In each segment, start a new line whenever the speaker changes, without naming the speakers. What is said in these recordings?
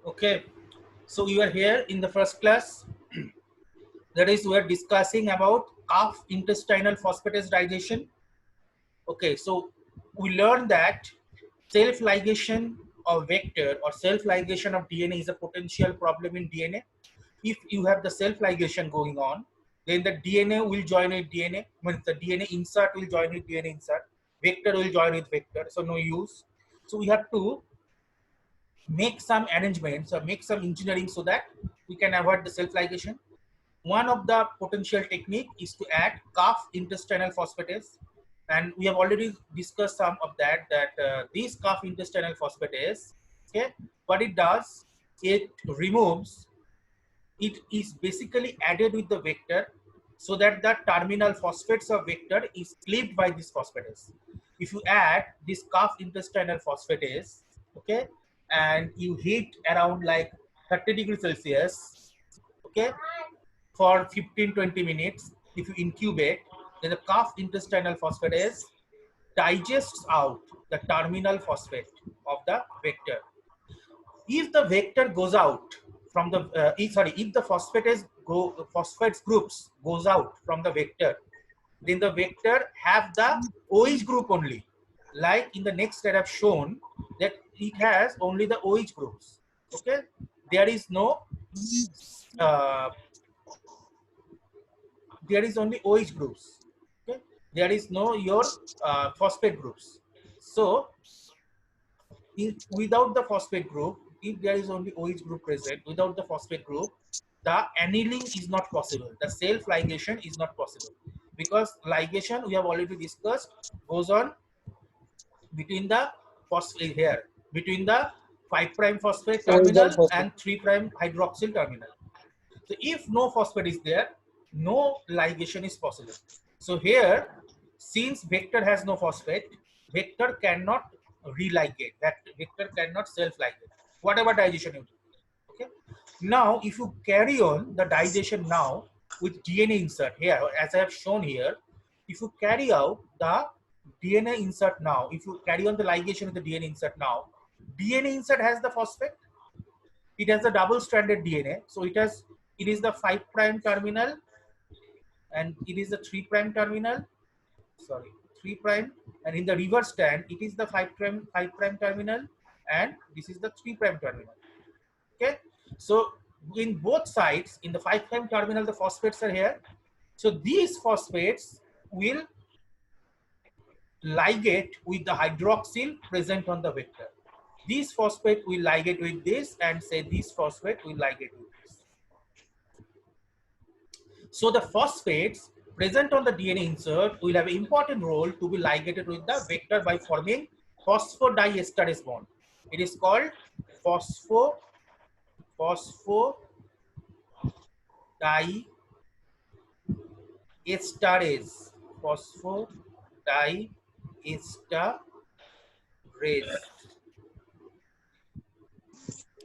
Okay, so you are here in the first class. That is, we are discussing about calf intestinal phosphatase digestion. Okay, so we learned that self-ligation of vector or self-ligation of DNA is a potential problem in DNA. If you have the self-ligation going on, then the DNA will join with DNA, means the DNA insert will join with DNA insert, vector will join with vector, so no use. So we have to make some arrangements or make some engineering so that we can avoid the self-ligation. One of the potential technique is to add calf intestinal phosphatase, and we have already discussed some of that. This calf intestinal phosphatase, okay, what it does, it removes. It is basically added with the vector, so that the terminal phosphates of vector is cleaved by this phosphatase. If you add this calf intestinal phosphatase, okay, and you heat around like 30 degrees Celsius, okay, for 15-20 minutes, if you incubate, then the calf intestinal phosphatase digests out the terminal phosphate of the vector. If the vector goes out from the if the phosphates groups goes out from the vector, then the vector have the OH group only. Like in the next slide I've shown that it has only the OH groups. Okay, there is no uh, there is only OH groups. Okay, there is no your phosphate groups. So without the phosphate group, if there is only OH group present, without the phosphate group, the annealing is not possible. The self ligation is not possible, because ligation, we have already discussed, goes on between the phosphate here, between the 5' phosphate terminal and 3' hydroxyl terminal. So if no phosphate is there, no ligation is possible. So here, since vector has no phosphate, vector cannot religate. That vector cannot self-ligate, whatever digestion you do. Okay. Now, if you carry on the digestion now with DNA insert here, as I have shown here, if you carry out the DNA insert now, if you carry on the ligation with the DNA insert now, DNA insert has the phosphate. It has a double-stranded DNA, so it is the 5' terminal and it is the 3' terminal. Sorry, 3', and in the reverse stand, it is the 5' terminal, and this is the 3' terminal. Okay, so in both sides, in the 5' terminal, the phosphates are here. So these phosphates will ligate with the hydroxyl present on the vector. This phosphate will ligate with this, and say this phosphate will ligate with this. So the phosphates present on the DNA insert will have an important role to be ligated with the vector by forming phosphodiesterase bond. It is called phosphodiesterase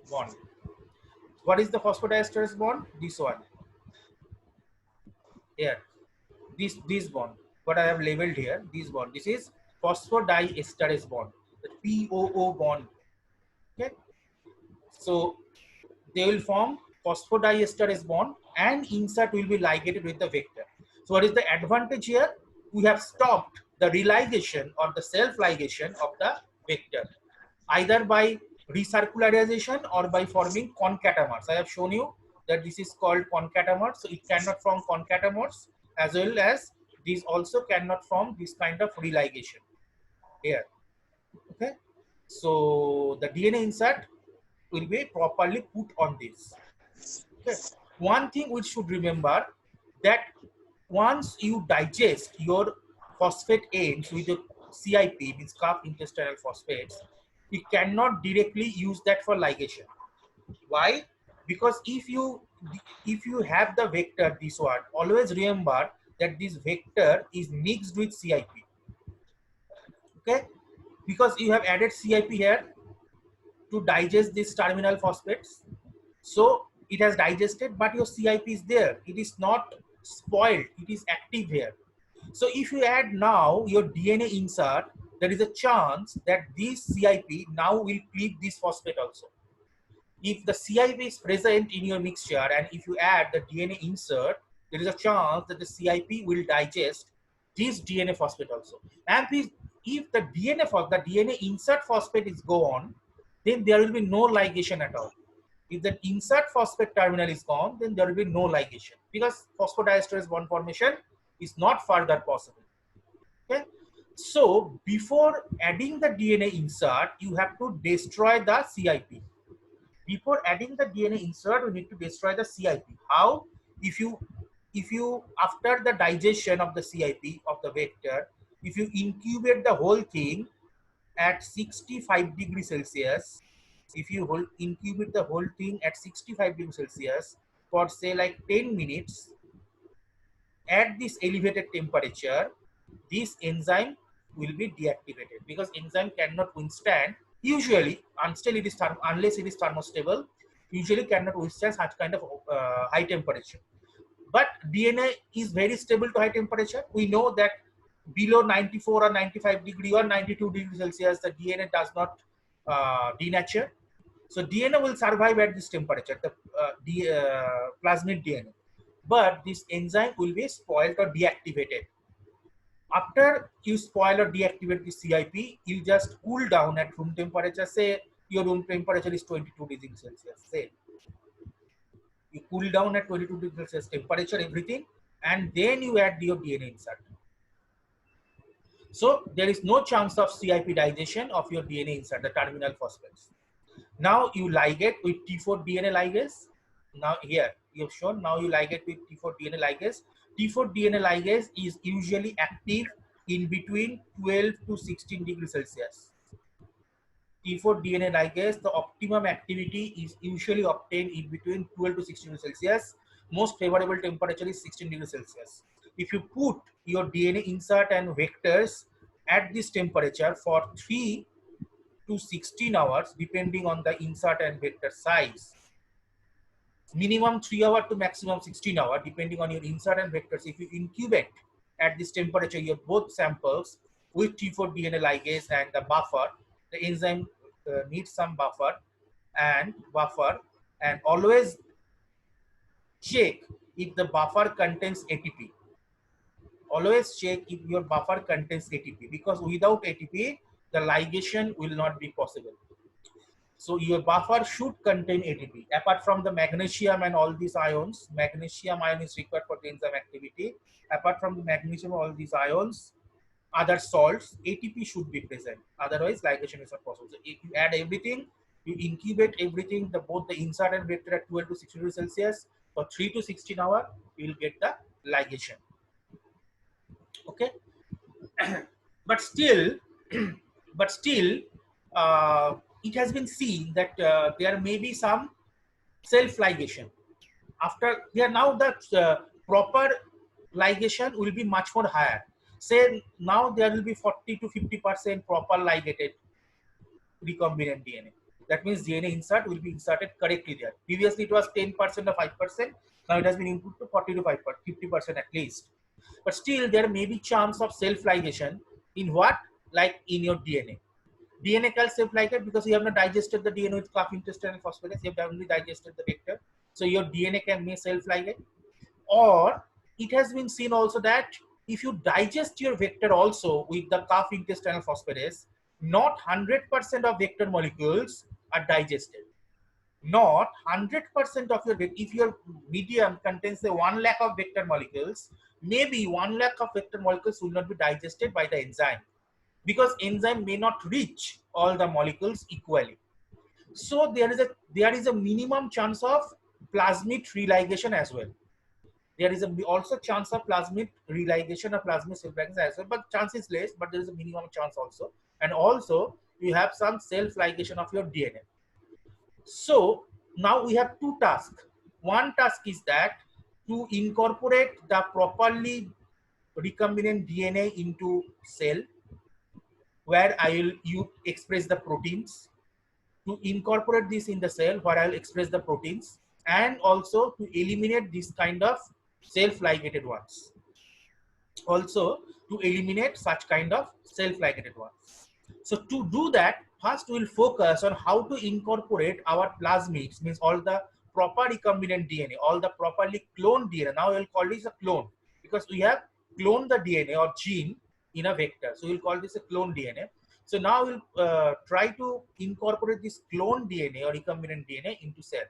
bond. What is the phosphodiesterase bond? This one here. This bond, what I have labeled here, this bond, this is phosphodiesterase bond, the POO bond. Okay, so they will form phosphodiesterase bond, and insert will be ligated with the vector. So what is the advantage here? We have stopped the religation or the self ligation of the vector, either by recircularization or by forming concatamers. I have shown you that this is called concatamers, so it cannot form concatamers, as well as these also cannot form this kind of religation here. Okay, so the DNA insert will be properly put on this. Okay, one thing we should remember, that once you digest your phosphate ends with your CIP, means calf intestinal phosphates, you cannot directly use that for ligation. Why? Because if you have the vector, this one, always remember that this vector is mixed with CIP. Okay, because you have added CIP here to digest these terminal phosphates. So it has digested, but your CIP is there. It is not spoiled. It is active here. So if you add now your DNA insert, there is a chance that this CIP now will cleave this phosphate also. If the CIP is present in your mixture and if you add the DNA insert, there is a chance that the CIP will digest this DNA phosphate also. And if the DNA insert phosphate is gone, then there will be no ligation at all. If the insert phosphate terminal is gone, then there will be no ligation because phosphodiesterase bond formation is not further possible. Okay. So before adding the DNA insert, you have to destroy the CIP. Before adding the DNA insert, we need to destroy the CIP. How? If you after the digestion of the CIP of the vector, if you incubate the whole thing at 65 degrees Celsius, if you incubate the whole thing at 65 degrees Celsius for say like 10 minutes, at this elevated temperature, this enzyme will be deactivated because enzyme cannot withstand usually unless it is thermostable, usually cannot withstand such kind of high temperature. But DNA is very stable to high temperature. We know that below 94 or 95 degree or 92 degrees Celsius, the DNA does not denature. So DNA will survive at this temperature, the plasmid DNA. But this enzyme will be spoiled or deactivated. After you spoil or deactivate the CIP, you just cool down at room temperature. Say your room temperature is 22 degrees Celsius. Say you cool down at 22 degrees Celsius temperature, everything, and then you add your DNA insert. So there is no chance of CIP digestion of your DNA insert, the terminal phosphates. Now you ligate with T4 DNA ligase. Now here you have shown, now you ligate with T4 DNA ligase. T4 DNA ligase is usually active in between 12 to 16 degrees Celsius. T4 DNA ligase, the optimum activity is usually obtained in between 12 to 16 degrees Celsius. Most favorable temperature is 16 degrees Celsius. If you put your DNA insert and vectors at this temperature for 3 to 16 hours, depending on the insert and vector size, minimum 3 hours to maximum 16 hours, depending on your insert and vectors. If you incubate at this temperature, your both samples with T4 DNA ligase and the buffer, the enzyme needs some buffer and always check if the buffer contains ATP. Always check if your buffer contains ATP, because without ATP, the ligation will not be possible. So your buffer should contain ATP. Apart from the magnesium and all these ions, magnesium ion is required for the enzyme activity. Apart from the magnesium, all these ions, other salts, ATP should be present. Otherwise, ligation is not possible. So if you add everything, you incubate everything, both the insert and vector at 12 to 16 degrees Celsius for 3 to 16 hours, you will get the ligation. Okay. But still, it has been seen that there may be some self-ligation. After here now the proper ligation will be much more higher. Say now there will be 40 to 50% proper ligated recombinant DNA. That means DNA insert will be inserted correctly there. Previously it was 10% or 5%. Now it has been improved to 40 to 50% at least. But still there may be chance of self-ligation in what? Like in your DNA. DNA can self-ligate because you have not digested the DNA with calf intestinal phosphatase. You have only digested the vector. So your DNA may self-ligate. Or it has been seen also that if you digest your vector also with the calf intestinal phosphatase, not 100% of vector molecules are digested. Not 100% of your, if your medium contains the 1 lakh of vector molecules, maybe 1 lakh of vector molecules will not be digested by the enzyme, because enzyme may not reach all the molecules equally. So there is a minimum chance of plasmid religation as well. There is also chance of plasmid religation or plasmid self-ligation as well, but chance is less, but there is a minimum chance also. And also you have some self-ligation of your DNA. So now we have two tasks. One task is that to incorporate the properly recombinant DNA into cell, where you express the proteins, to incorporate this in the cell where I will express the proteins, and also to eliminate this kind of self-ligated ones. also to eliminate such kind of self-ligated ones. So to do that, first we'll focus on how to incorporate our plasmids, means all the proper recombinant DNA, all the properly cloned DNA. Now we'll call this a clone because we have cloned the DNA or gene in a vector. So we'll call this a clone DNA. So now we'll try to incorporate this clone DNA or recombinant DNA into cell.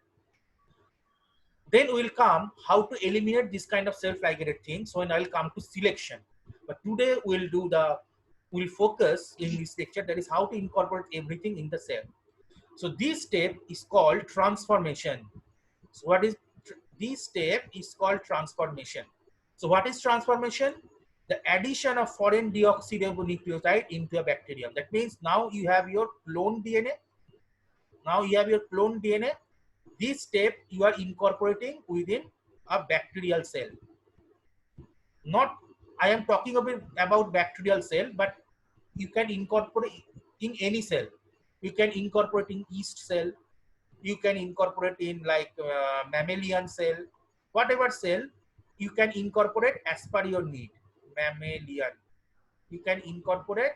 Then we'll come how to eliminate this kind of self-ligated things when I'll come to selection. But today we'll focus in this lecture, that is how to incorporate everything in the cell. So this step is called transformation. So what is this step is called transformation. So what is transformation? The addition of foreign deoxyribonucleotide into a bacterium. That means now you have your clone DNA. Now you have your clone DNA. This step you are incorporating within a bacterial cell. Not, I am talking about bacterial cell, but you can incorporate in any cell. You can incorporate in yeast cell. You can incorporate in like mammalian cell. Whatever cell, you can incorporate as per your need. Mammalian. You can incorporate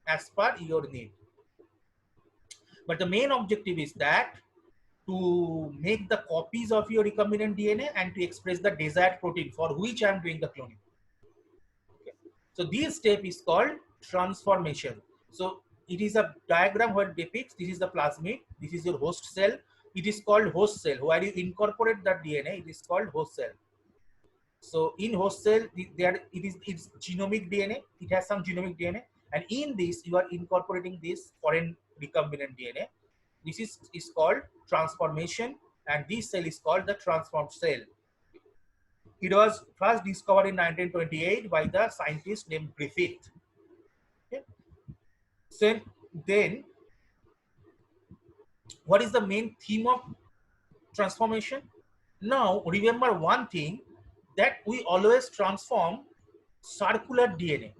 as per your need. But the main objective is that to make the copies of your recombinant DNA and to express the desired protein for which I am doing the cloning. Okay. So this step is called transformation. So it is a diagram where it depicts this is the plasmid, this is your host cell. It is called host cell. Where you incorporate that DNA, it is called host cell. So in host cell, it's genomic DNA. It has some genomic DNA, and in this you are incorporating this foreign recombinant DNA. This is called transformation, and this cell is called the transformed cell. It was first discovered in 1928 by the scientist named Griffith. Okay. So then, what is the main theme of transformation? Now, remember one thing, that we always transform circular DNA.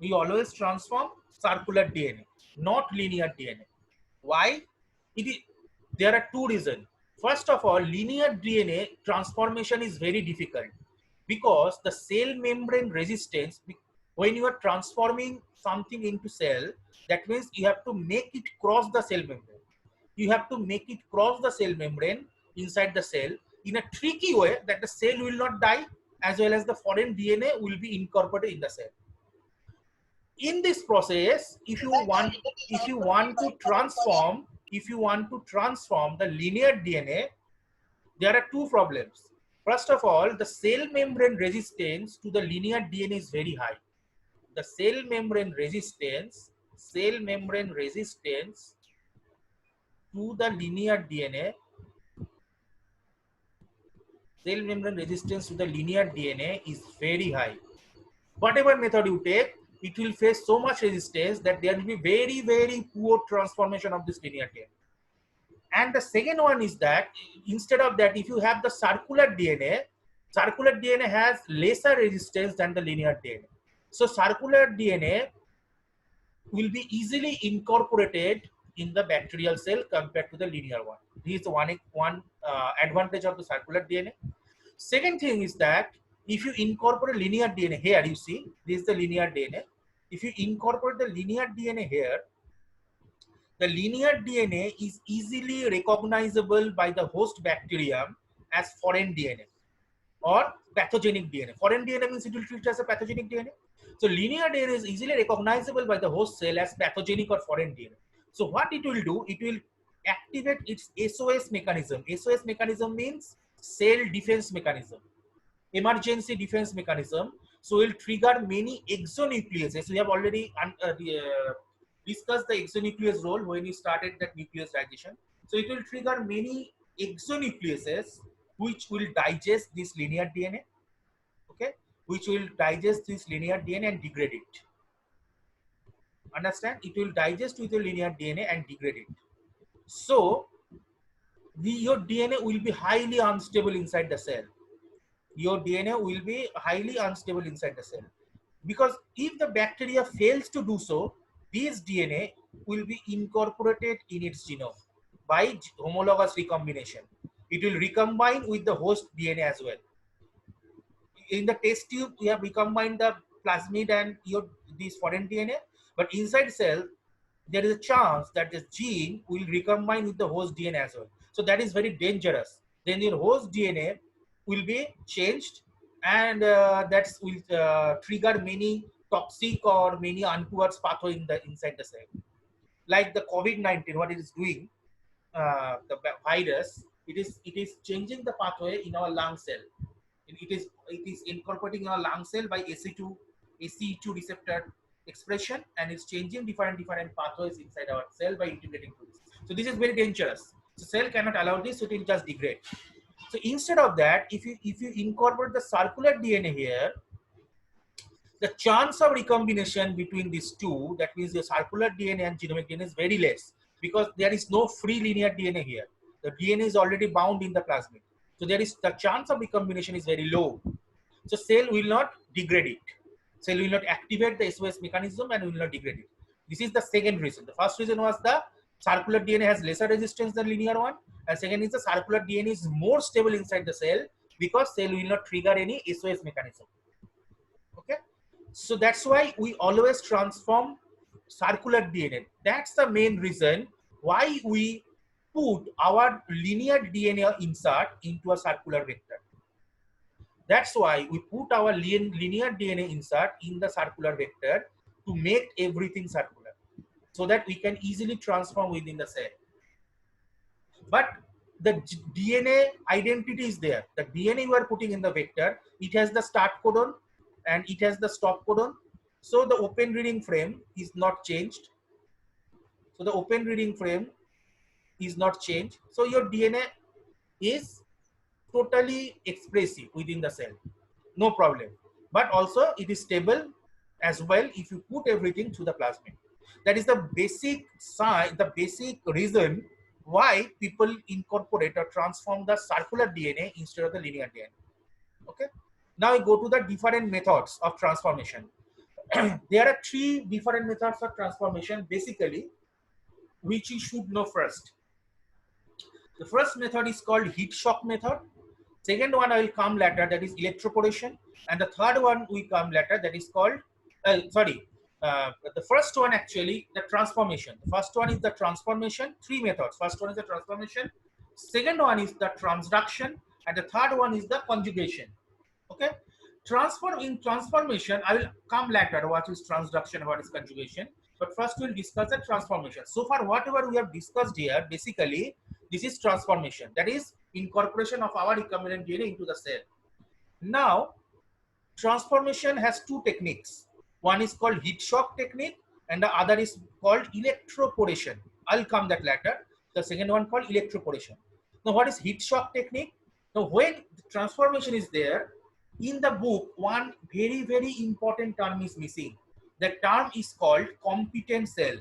We always transform circular DNA, not linear DNA. Why? There are two reasons. First of all, linear DNA transformation is very difficult because the cell membrane resistance, when you are transforming something into cell, that means you have to make it cross the cell membrane. You have to make it cross the cell membrane inside the cell in a tricky way that the cell will not die, as well as the foreign DNA will be incorporated in the cell. In this process, if you want to transform the linear DNA, there are two problems. First of all, the cell membrane resistance to the linear DNA is very high. The cell membrane resistance to the linear DNA, is very high. Whatever method you take, it will face so much resistance that there will be very, very poor transformation of this linear DNA. And the second one is that instead of that, if you have the circular DNA has lesser resistance than the linear DNA. So circular DNA will be easily incorporated in the bacterial cell compared to the linear one. This is one advantage of the circular DNA. Second thing is that if you incorporate linear DNA here, you see, this is the linear DNA. If you incorporate the linear DNA here, the linear DNA is easily recognizable by the host bacterium as foreign DNA or pathogenic DNA. Foreign DNA means it will treat as a pathogenic DNA. So linear DNA is easily recognizable by the host cell as pathogenic or foreign DNA. So what it will do, it will activate its SOS mechanism. SOS mechanism means cell defense mechanism, emergency defense mechanism. So it will trigger many exonucleases. We have already discussed the exonuclease role when we started that nucleosization. So it will trigger many exonucleases which will digest this linear DNA, okay, which will digest this linear DNA and degrade it. Understand? It will digest with the linear DNA and degrade it. So your DNA will be highly unstable inside the cell. Your DNA will be highly unstable inside the cell, because if the bacteria fails to do so, this DNA will be incorporated in its genome by homologous recombination. It will recombine with the host DNA as well. In the test tube, we have recombined the plasmid and your this foreign DNA, but inside cell there is a chance that this gene will recombine with the host DNA as well. So that is very dangerous. Then your host DNA will be changed, and that will trigger many toxic or many untoward pathway in the inside the cell. Like the COVID-19, what it is doing, the virus, it is changing the pathway in our lung cell. It is incorporating our lung cell by ACE2 receptor expression, and it's changing different pathways inside our cell by integrating to this. So this is very dangerous. So cell cannot allow this, so it will just degrade. So instead of that, if you incorporate the circular DNA here, the chance of recombination between these two, that means the circular DNA and genomic DNA, is very less, because there is no free linear DNA here. The DNA is already bound in the plasmid. So there is the chance of recombination is very low. So cell will not degrade it. Cell will not activate the SOS mechanism and will not degrade it. This is the second reason. The first reason was the circular DNA has lesser resistance than linear one. And second is the circular DNA is more stable inside the cell, because cell will not trigger any SOS mechanism. Okay. So that's why we always transform circular DNA. That's the main reason why we put our linear DNA insert into a circular vector. That's why we put our linear DNA insert in the circular vector to make everything circular, so that we can easily transform within the cell. But the DNA identity is there. The DNA you are putting in the vector, it has the start codon and it has the stop codon. So the open reading frame is not changed. So the open reading frame is not changed. So your DNA is totally expressive within the cell, no problem. But also it is stable as well if you put everything to the plasmid. That is the basic sign, the basic reason why people incorporate or transform the circular DNA instead of the linear DNA. Okay. Now we go to the different methods of transformation. There are three different methods of transformation, basically, which you should know first. The first method is called heat shock method. Second one I will come later, that is electroporation. And the third one will come later, that is called, the first one actually, the transformation. The first one is the transformation, three methods. First one is the transformation. Second one is the transduction. And the third one is the conjugation. Okay. In transformation, I will come later what is transduction, what is conjugation. But first we'll discuss the transformation. So far, whatever we have discussed here, basically, this is transformation. That is incorporation of our recombinant DNA into the cell. Now, transformation has two techniques. One is called heat shock technique and the other is called electroporation. I'll come that later. The second one called electroporation. Now, what is heat shock technique? Now, when the transformation is there, in the book, one very important term is missing. The term is called competent cell.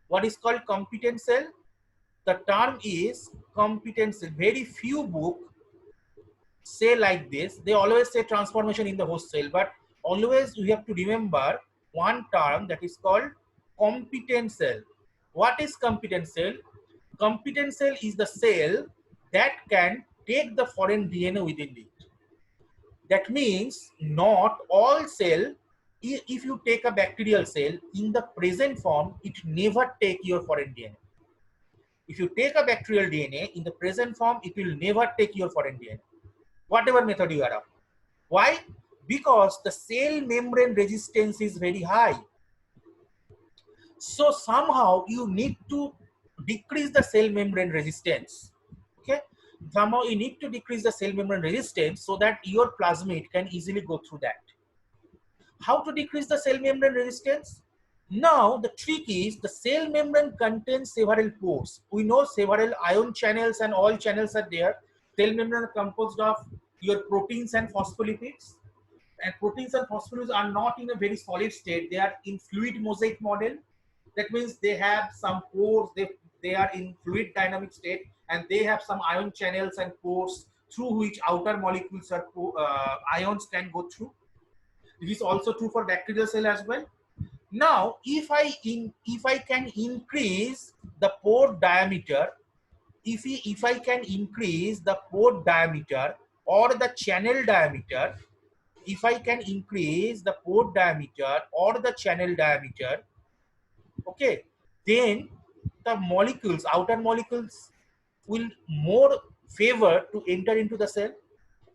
What is called competent cell? The term is competent cell. Very few books say like this. They always say transformation in the host cell, but always we have to remember one term, that is called competent cell. What is competent cell? Competent cell is the cell that can take the foreign DNA within it. That means not all cell, if you take a bacterial cell in the present form, it never take your foreign DNA. If you take a bacterial DNA in the present form, it will never take your foreign DNA, whatever method you are up. Why? Because the cell membrane resistance is very high. So somehow you need to decrease the cell membrane resistance. Okay. Somehow you need to decrease the cell membrane resistance so that your plasmid can easily go through that. How to decrease the cell membrane resistance? Now the trick is the cell membrane contains several pores. We know several ion channels and all channels are there. Cell membrane are composed of your proteins and phospholipids. And proteins and phospholipids are not in a very solid state. They are in fluid mosaic model. That means they have some pores. They are in fluid dynamic state, and they have some ion channels and pores through which outer molecules or ions can go through. This is also true for bacterial cell as well. Now, if I can increase the pore diameter, if I can increase the pore diameter or the channel diameter, if I can increase the pore diameter or the channel diameter, okay, then the molecules, outer molecules will more favor to enter into the cell.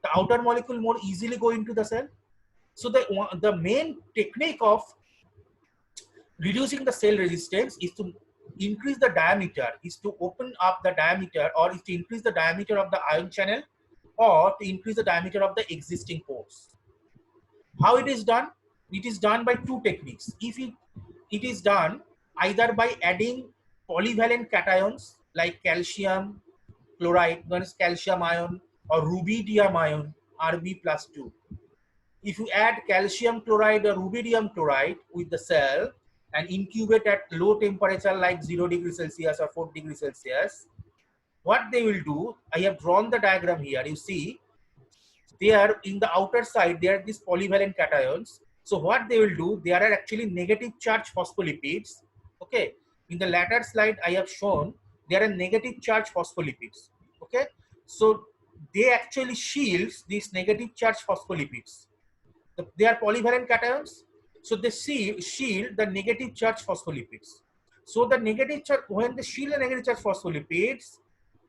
The outer molecule more easily go into the cell. So the main technique of reducing the cell resistance is to increase the diameter, is to open up the diameter, or is to increase the diameter of the ion channel, or to increase the diameter of the existing pores. How it is done? It is done by two techniques. If it is done either by adding polyvalent cations like calcium chloride, known as calcium ion, or rubidium ion, Rb+2. If you add calcium chloride or rubidium chloride with the cell and incubate at low temperature like 0 degrees Celsius or 4 degrees Celsius, what they will do, I have drawn the diagram here. You see, there in the outer side, there are these polyvalent cations. So what they will do, they are actually negative charge phospholipids. Okay. In the latter slide, I have shown there are negative charge phospholipids. Okay. So they actually shields these negative charge phospholipids. They are polyvalent cations. So they shield the negative charge phospholipids. So the negative charge, when they shield the negative charge phospholipids,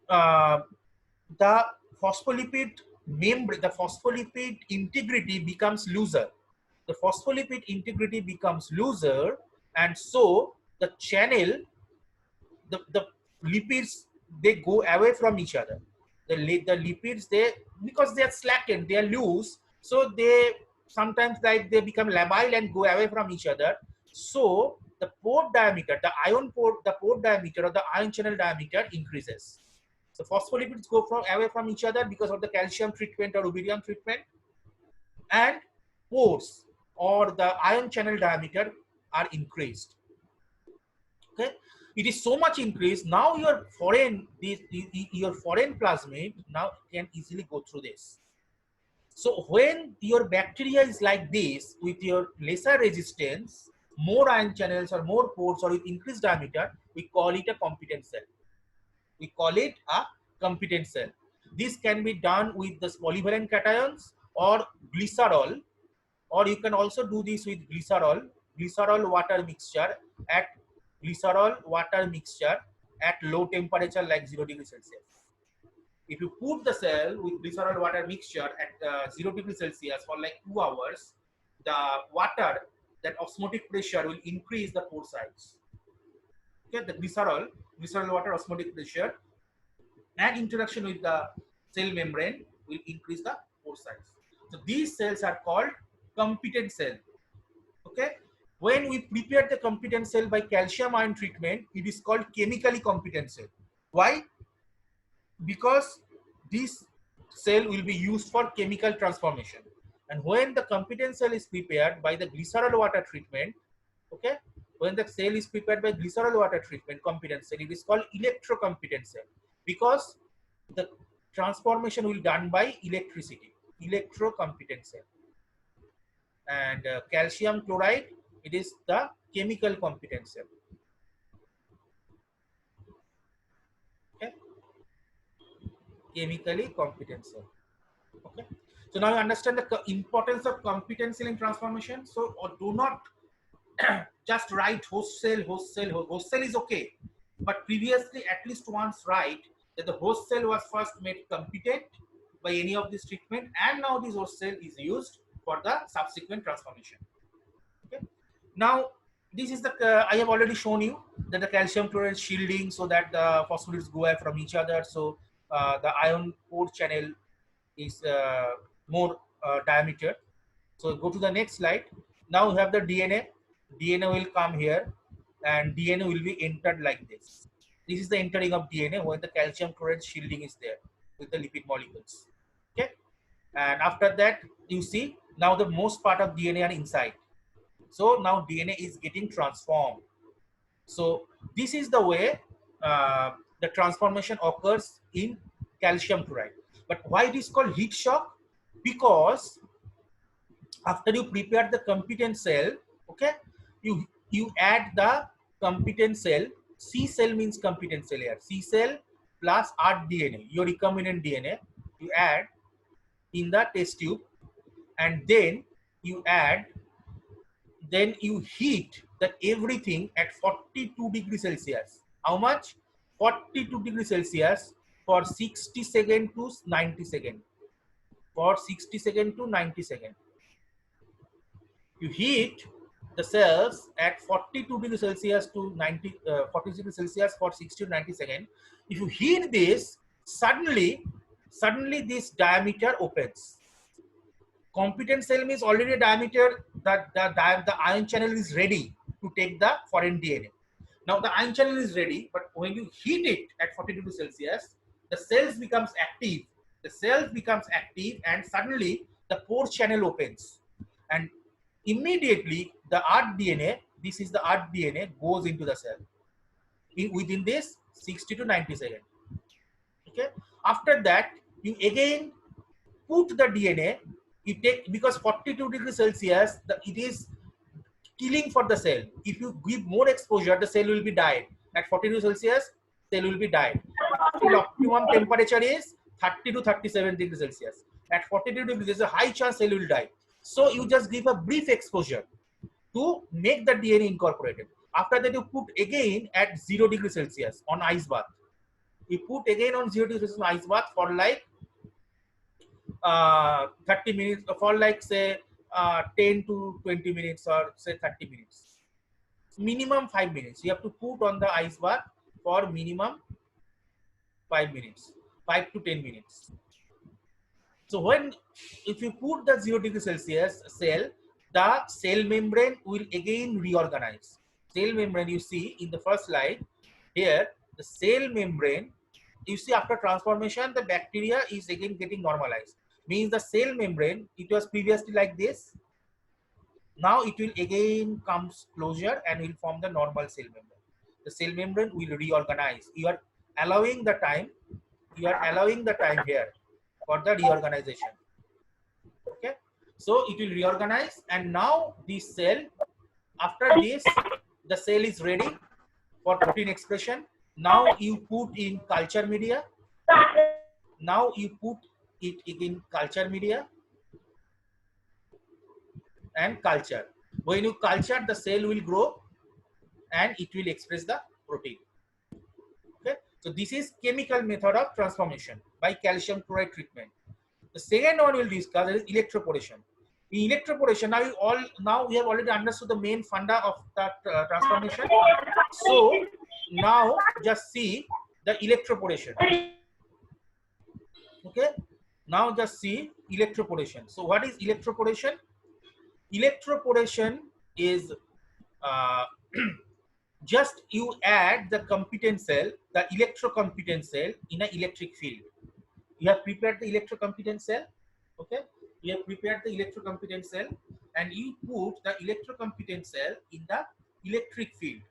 uh, the phospholipid membrane, the phospholipid integrity becomes looser. The phospholipid integrity becomes looser, and so the channel, the lipids, they go away from each other. The lipids, they, because they are slackened, they are loose, so they sometimes like they become labile and go away from each other. So the pore diameter, the pore diameter or the ion channel diameter increases. So phospholipids go away from each other because of the calcium treatment or rubidium treatment, and pores or the ion channel diameter are increased. Okay, it is so much increased. Now your foreign plasmid now can easily go through this. So when your bacteria is like this with your lesser resistance, more ion channels or more pores or with increased diameter, we call it a competent cell. We call it a competent cell. This can be done with the polyvalent cations or glycerol, or you can also do this with glycerol water mixture at low temperature like 0 degrees Celsius. If you put the cell with glycerol water mixture at 0 degrees Celsius for like 2 hours, the water, that osmotic pressure will increase the pore size. Okay, the glycerol water osmotic pressure and interaction with the cell membrane will increase the pore size. So these cells are called competent cell. Okay, when we prepare the competent cell by calcium ion treatment, it is called chemically competent cell. Why? Because this cell will be used for chemical transformation. And when the competent cell is prepared by the glycerol water treatment, okay, when the cell is prepared by glycerol water treatment, competent cell, it is called electrocompetent cell, because the transformation will be done by electricity, electrocompetent cell. And calcium chloride, it is the chemical competent cell. Okay, chemically competent cell. Okay, so now you understand the importance of competent cell in transformation. So do not just write host cell is okay, but previously at least once write that the host cell was first made competent by any of this treatment, and now this host cell is used for the subsequent transformation. Okay, now this is the I have already shown you that the calcium chloride shielding so that the phospholipids go away from each other. So the ion pore channel is more diameter. So go to the next slide. Now we have the DNA. DNA will come here, and DNA will be entered like this. This is the entering of DNA when the calcium chloride shielding is there with the lipid molecules. Okay, and after that you see now the most part of DNA are inside. So now DNA is getting transformed. So this is the way the transformation occurs in calcium chloride. But why it is called heat shock? Because after you prepare the competent cell, okay, you add the competent cell. C cell means competent cell here. C cell plus rDNA, your recombinant DNA, you add in the test tube. and then you add, then you heat that everything at 42 degrees Celsius. How much? 42 degrees Celsius for 60 seconds to 90 seconds. For 60 seconds to 90 seconds. You heat the cells at 42 degrees Celsius to 40 degrees Celsius for 60 to 90 seconds. If you heat this, suddenly this diameter opens. Competent cell means already a diameter that the ion channel is ready to take the foreign DNA. Now the ion channel is ready, but when you heat it at 40 degrees Celsius, the cells becomes active. The cells becomes active, and suddenly the pore channel opens, and immediately the rDNA, this is the rDNA, goes into the cell within this 60 to 90 seconds. Okay. After that, you again put the DNA. You take, because 42 degrees Celsius, it is killing for the cell. If you give more exposure, the cell will be died. At 40 degrees Celsius, cell will be died. The optimum temperature is 30 to 37 degrees Celsius. At 42 degrees, there's a high chance cell will die. So you just give a brief exposure to make the DNA incorporated. After that, you put again at 0 degrees Celsius on ice bath. You put again on 0 degrees Celsius on ice bath for like 30 minutes, for like say 10 to 20 minutes, or say 30 minutes. Minimum 5 minutes. You have to put on the ice bath for minimum 5 minutes, 5 to 10 minutes. So if you put the 0 degree Celsius cell, the cell membrane will again reorganize. Cell membrane, you see in the first slide here, the cell membrane, you see after transformation, the bacteria is again getting normalized. Means the cell membrane, it was previously like this. Now it will again comes closure and will form the normal cell membrane. The cell membrane will reorganize. You are allowing the time. You are allowing the time here for the reorganization. Okay. So it will reorganize, and now this cell, after this, the cell is ready for protein expression. Now you put in culture media. Now you put it in culture media and culture. When you culture, the cell will grow and it will express the protein. Okay. So this is chemical method of transformation by calcium chloride treatment. The second one we'll discuss is electroporation. In electroporation, now we have already understood the main funda of that transformation. So now just see the electroporation. Okay. Now just see electroporation. So what is electroporation? Electroporation is just you add the competent cell, the electrocompetent cell in an electric field. You have prepared the electrocompetent cell. Okay. You have prepared the electrocompetent cell, and you put the electrocompetent cell in the electric field.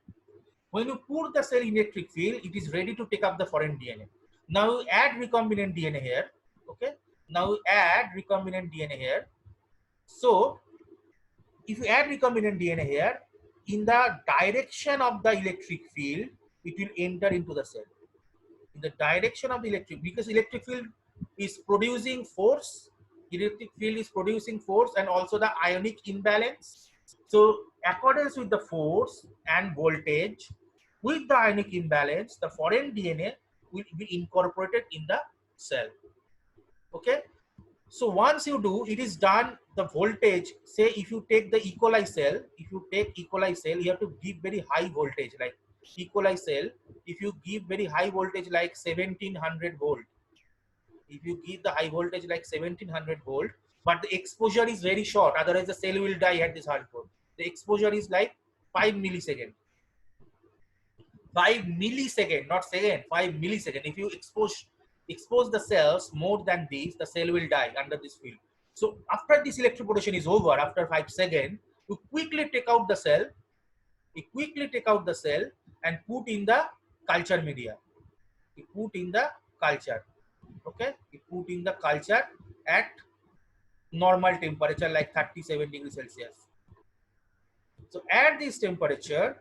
When you put the cell in electric field, it is ready to take up the foreign DNA. Now you add recombinant DNA here. Okay. Now you add recombinant DNA here. So if you add recombinant DNA here, in the direction of the electric field, it will enter into the cell. In the direction of the electric, because electric field is producing force, electric field is producing force and also the ionic imbalance. So accordance with the force and voltage, with the ionic imbalance, the foreign DNA will be incorporated in the cell. Okay. So once you do, it is done, the voltage, say if you take the E. coli cell, you have to give very high voltage, like E. coli cell, if you give very high voltage like 1700 volt, if you give the high voltage like 1700 volt, but the exposure is very short, otherwise the cell will die at this hard volt. The exposure is like 5 millisecond. 5 millisecond, not second, 5 millisecond. If you expose the cells more than this, the cell will die under this field. So after this electroporation is over, after 5 seconds, you quickly take out the cell. You quickly take out the cell and put in the culture media. You put in the culture. Okay. You put in the culture at normal temperature like 37 degrees Celsius. So at this temperature,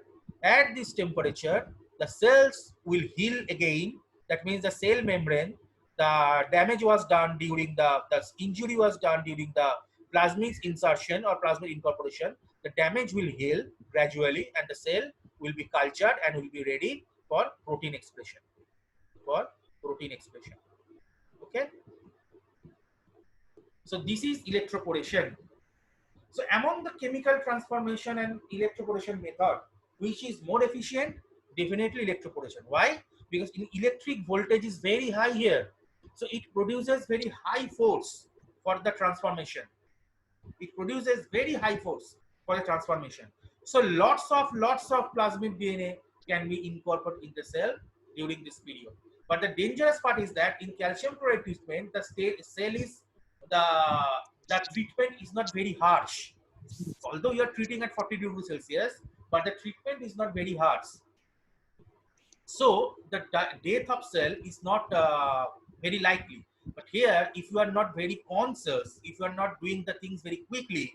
the cells will heal again. That means the cell membrane, the damage was done during the injury was done during the plasmid insertion or plasmid incorporation, the damage will heal gradually and the cell will be cultured and will be ready for protein expression. Okay. So this is electroporation. So among the chemical transformation and electroporation method, which is more efficient? Definitely electroporation. Why? Because in electric voltage is very high here. So it produces very high force for the transformation. It produces very high force for the transformation. So lots of plasmid DNA can be incorporated in the cell during this period. But the dangerous part is that in calcium chloride treatment, the cell is the treatment is not very harsh. Although you are treating at 40 degrees Celsius, but the treatment is not very harsh. So the death of cell is not very likely. But here, if you are not very conscious, if you are not doing the things very quickly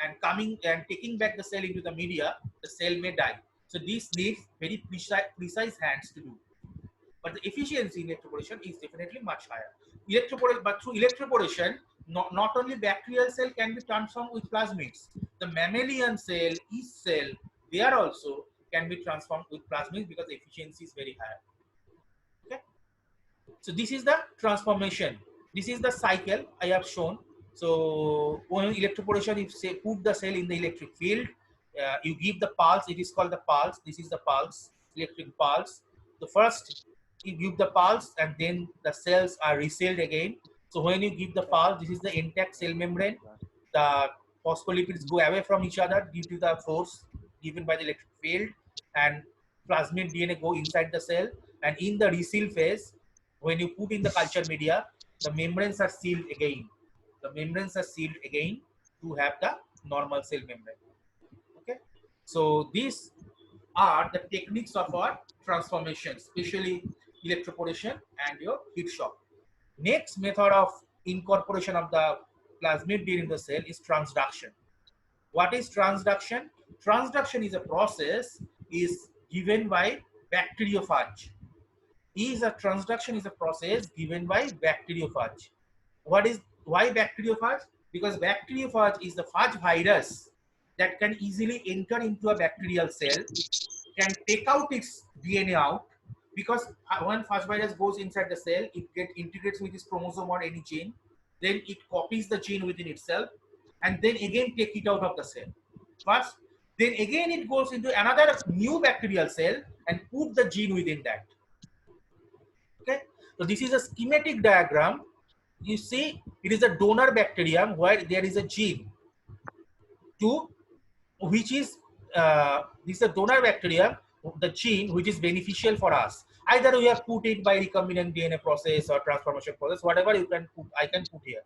and coming and taking back the cell into the media, the cell may die. So this needs very precise hands to do. But the efficiency in electroporation is definitely much higher. But through electroporation, not only bacterial cell can be transformed with plasmids. The mammalian cell, yeast cell, they are also can be transformed with plasmids because the efficiency is very high. Okay. So this is the transformation. This is the cycle I have shown. So when electroporation, if say put the cell in the electric field, you give the pulse. It is called the pulse. This is the pulse, electric pulse. The first you give the pulse, and then the cells are resealed again. So when you give the pulse, this is the intact cell membrane. The phospholipids go away from each other due to the force given by the electric field, and plasmid DNA go inside the cell. And in the reseal phase, when you put in the culture media, the membranes are sealed again. The membranes are sealed again to have the normal cell membrane. Okay. So these are the techniques of our transformation, especially electroporation and your heat shock. Next method of incorporation of the plasmid DNA in the cell is transduction. What is transduction? Transduction is a process is given by bacteriophage. Transduction is a process given by bacteriophage. Why bacteriophage? Because bacteriophage is the phage virus that can easily enter into a bacterial cell, can take out its DNA out, because when phage virus goes inside the cell, it gets integrates with its chromosome or any gene, then it copies the gene within itself, and then again take it out of the cell. First, then again it goes into another new bacterial cell and put the gene within that. Okay, so this is a schematic diagram. You see, it is a donor bacterium where there is a gene to which is this is a donor bacterium, the gene which is beneficial for us. Either we have put it by recombinant DNA process or transformation process, whatever you can put, I can put here.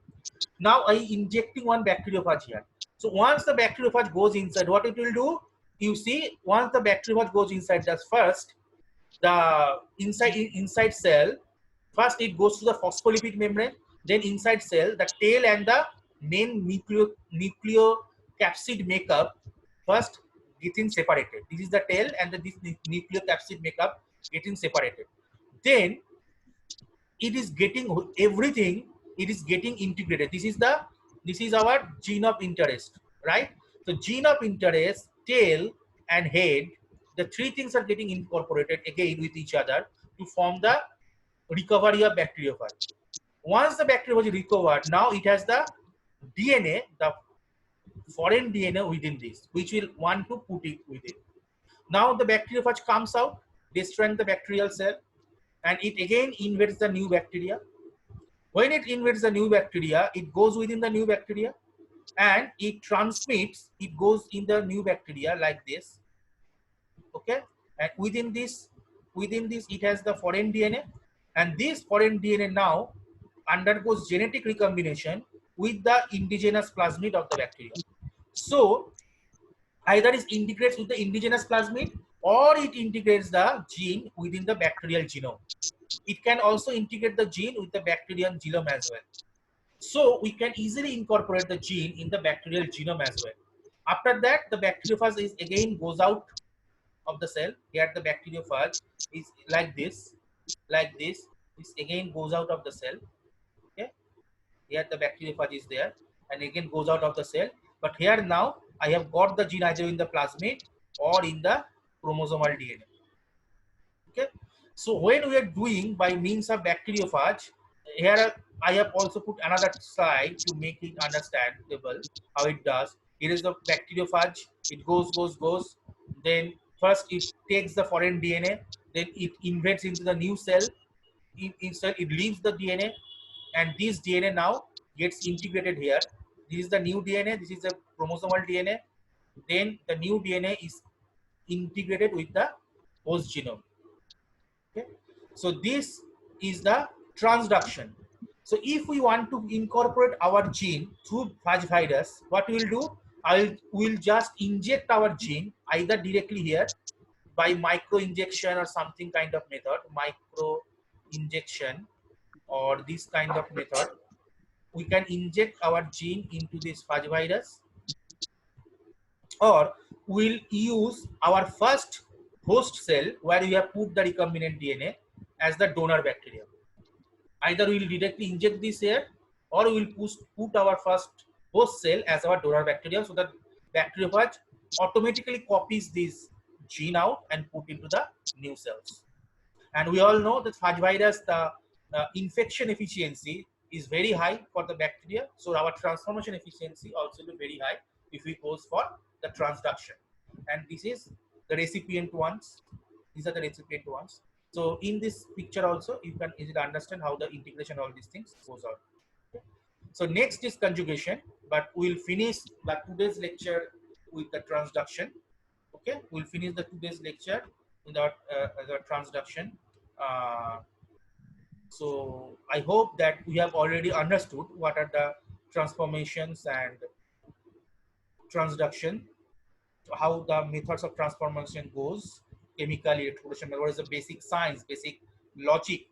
Now I injecting one bacteriophage here. So once the bacteriophage goes inside, what it will do? You see, once the bacteriophage goes inside, that's first the inside cell. First it goes to the phospholipid membrane, then inside cell, the tail and the main nucleocapsid makeup first getting separated. This is the tail and this nucleocapsid makeup getting separated. Then it is getting everything, it is getting integrated. This is our gene of interest, right? So gene of interest, tail and head, the three things are getting incorporated again with each other to form the recovery of bacteriophage. Once the bacteriophage is recovered, now it has the DNA, the foreign DNA within this, which will want to put it within. Now the bacteriophage comes out, destroying the bacterial cell, and it again invades the new bacteria. When it invades the new bacteria, it goes within the new bacteria and it transmits, it goes in the new bacteria like this. Okay, and within this it has the foreign DNA, and this foreign DNA now undergoes genetic recombination with the indigenous plasmid of the bacteria. So either it integrates with the indigenous plasmid or it integrates the gene within the bacterial genome. It can also integrate the gene with the bacterial genome as well. So we can easily incorporate the gene in the bacterial genome as well. After that, the bacteriophage is again goes out of the cell. Here the bacteriophage is like this. This again goes out of the cell. Okay, here the bacteriophage is there, and again goes out of the cell. But here now I have got the gene either in the plasmid or in the chromosomal DNA. Okay, so when we are doing by means of bacteriophage, here I have also put another slide to make it understandable how it does. Here is the bacteriophage. It goes. Then first it takes the foreign DNA, then it invades into the new cell. Instead, it leaves the DNA, and this DNA now gets integrated here. This is the new DNA. This is the chromosomal DNA. Then the new DNA is integrated with the host genome. Okay, so this is the transduction. So if we want to incorporate our gene through phage virus, what we will do? We'll just inject our gene either directly here by micro injection or something kind of method, micro injection or this kind of method. We can inject our gene into this phage virus, or we'll use our first host cell where we have put the recombinant DNA as the donor bacterium. Either we will directly inject this here, or we will put our first host cell as our donor bacterium, so that bacteriophage automatically copies this gene out and put into the new cells. And we all know that phage virus, the infection efficiency is very high for the bacteria. So our transformation efficiency also will be very high if we goes for the transduction. And this is the recipient ones. These are the recipient ones. So in this picture also, you can easily understand how the integration of all these things goes on. Okay. So next is conjugation, but we'll finish the today's lecture with the transduction. Okay, we'll finish the today's lecture without the transduction. So I hope that we have already understood what are the transformations and transduction, how the methods of transformation goes, chemically, what is the basic science, basic logic